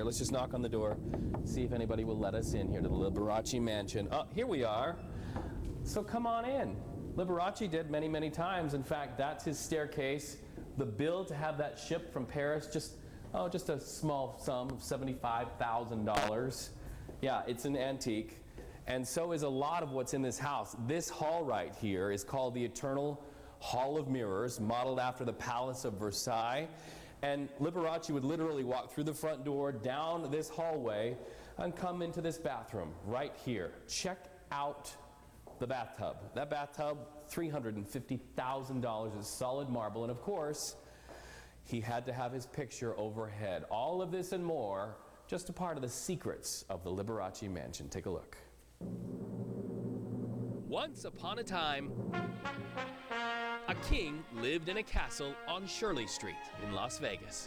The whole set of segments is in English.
here. Let's just knock on the door, see if anybody will let us in here to the Liberace Mansion. Oh, here we are. So come on in. Liberace did many, many times. In fact, that's his staircase. The bill to have that shipped from Paris, just a small sum of $75,000. Yeah, it's an antique. And so is a lot of what's in this house. This hall right here is called the Eternal Hall of Mirrors, modeled after the Palace of Versailles. And Liberace would literally walk through the front door, down this hallway, and come into this bathroom right here. Check out the bathtub. That bathtub, $350,000 is solid marble. And of course, he had to have his picture overhead. All of this and more, just a part of the secrets of the Liberace Mansion. Take a look. Once upon a time, a king lived in a castle on Shirley Street in Las Vegas.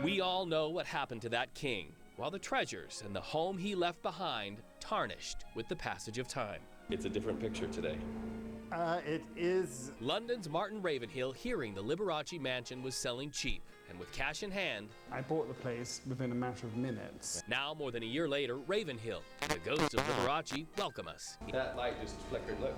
We all know what happened to that king, while the treasures and the home he left behind tarnished with the passage of time. It's a different picture today. It is. London's Martyn Ravenhill, hearing the Liberace Mansion was selling cheap, and with cash in hand, I bought the place within a matter of minutes. Now, more than a year later, Ravenhill, the ghost of Liberace, welcome us. That light just flickered, look.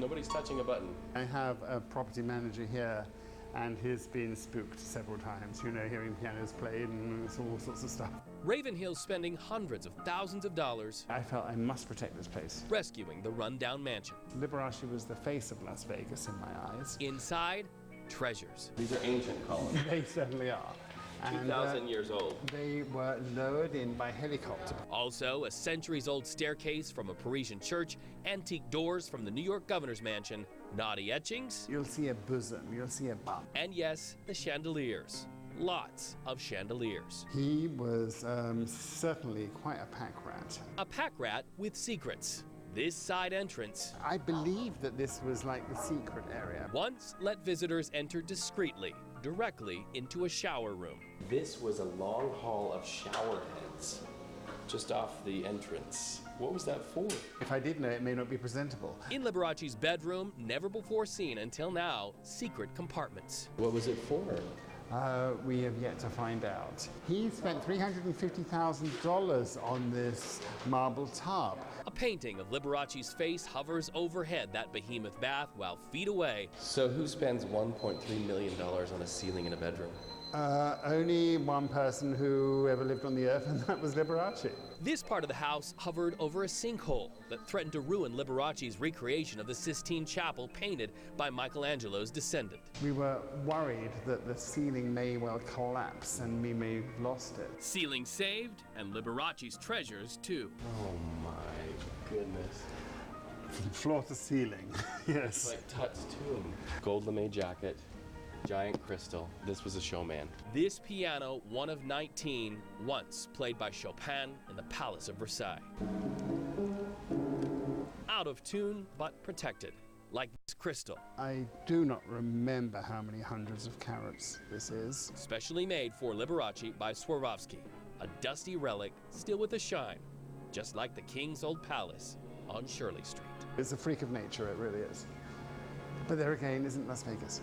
Nobody's touching a button. I have a property manager here, and he's been spooked several times, hearing pianos played and all sorts of stuff. Ravenhill's spending hundreds of thousands of dollars. I felt I must protect this place. Rescuing the rundown mansion. Liberace was the face of Las Vegas in my eyes. Inside, treasures. These are ancient columns. They certainly are. 2,000 years old. They were lowered in by helicopter. Also, a centuries-old staircase from a Parisian church, antique doors from the New York governor's mansion, naughty etchings. You'll see a bosom, you'll see a bum. And yes, the chandeliers. Lots of chandeliers. He was certainly quite a pack rat. A pack rat with secrets. This side entrance, I believe that this was like the secret area. Once let visitors enter discreetly, directly into a shower room. This was a long hall of shower heads just off the entrance. What was that for? If I did know, it may not be presentable. In Liberace's bedroom, never before seen until now, secret compartments. What was it for? We have yet to find out. He spent $350,000 on this marble tub. A painting of Liberace's face hovers overhead that behemoth bath while feet away. So who spends $1.3 million on a ceiling in a bedroom? Only one person who ever lived on the earth, and that was Liberace. This part of the house hovered over a sinkhole that threatened to ruin Liberace's recreation of the Sistine Chapel painted by Michelangelo's descendant. We were worried that the ceiling may well collapse and we may have lost it. Ceiling saved, and Liberace's treasures too. Oh my goodness. From floor to ceiling, yes. It's like Tut's tomb. Gold lame jacket. Giant crystal. This was a showman. This piano, one of 19, once played by Chopin in the Palace of Versailles. Out of tune, but protected, like this crystal. I do not remember how many hundreds of carats this is. Specially made for Liberace by Swarovski, a dusty relic still with a shine, just like the King's old palace on Shirley Street. It's a freak of nature, it really is. But there again isn't Las Vegas.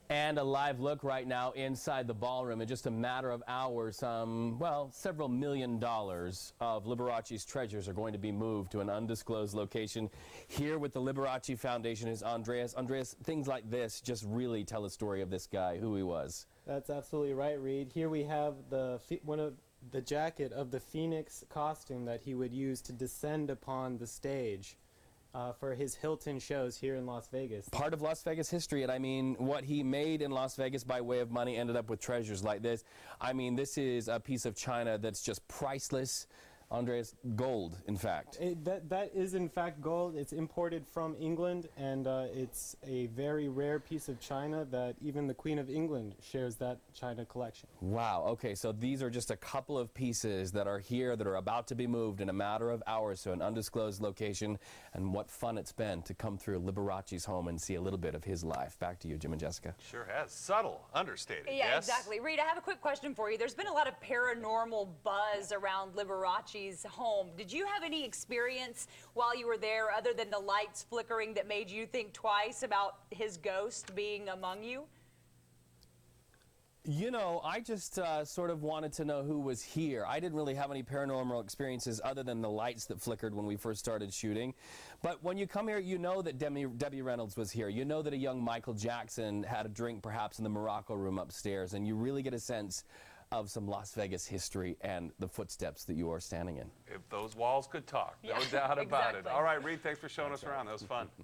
And a live look right now inside the ballroom. In just a matter of hours, several $1 million of Liberace's treasures are going to be moved to an undisclosed location. Here with the Liberace Foundation is Andreas. Andreas, things like this just really tell a story of this guy, who he was. That's absolutely right, Reed. Here we have the jacket of the Phoenix costume that he would use to descend upon the stage. For his Hilton shows here in Las Vegas. Part of Las Vegas history, and I mean, what he made in Las Vegas by way of money ended up with treasures like this. I mean, this is a piece of china that's just priceless. Andreas, gold, in fact. That is, in fact, gold. It's imported from England, and it's a very rare piece of china that even the Queen of England shares that china collection. Wow. Okay, so these are just a couple of pieces that are here that are about to be moved in a matter of hours to an undisclosed location, and what fun it's been to come through Liberace's home and see a little bit of his life. Back to you, Jim and Jessica. Sure has. Subtle, understated. Yeah, yes? exactly. Reed, I have a quick question for you. There's been a lot of paranormal buzz around Liberace Liberace's home. Did you have any experience while you were there other than the lights flickering that made you think twice about his ghost being among you? You know, I just sort of wanted to know who was here. I didn't really have any paranormal experiences other than the lights that flickered when we first started shooting. But when you come here, you know that Debbie Reynolds was here. You know that a young Michael Jackson had a drink perhaps in the Morocco room upstairs. And you really get a sense of some Las Vegas history and the footsteps that you are standing in. If those walls could talk, no Yeah, doubt about it. exactly. All right, Reed, thanks for showing us around. That was fun.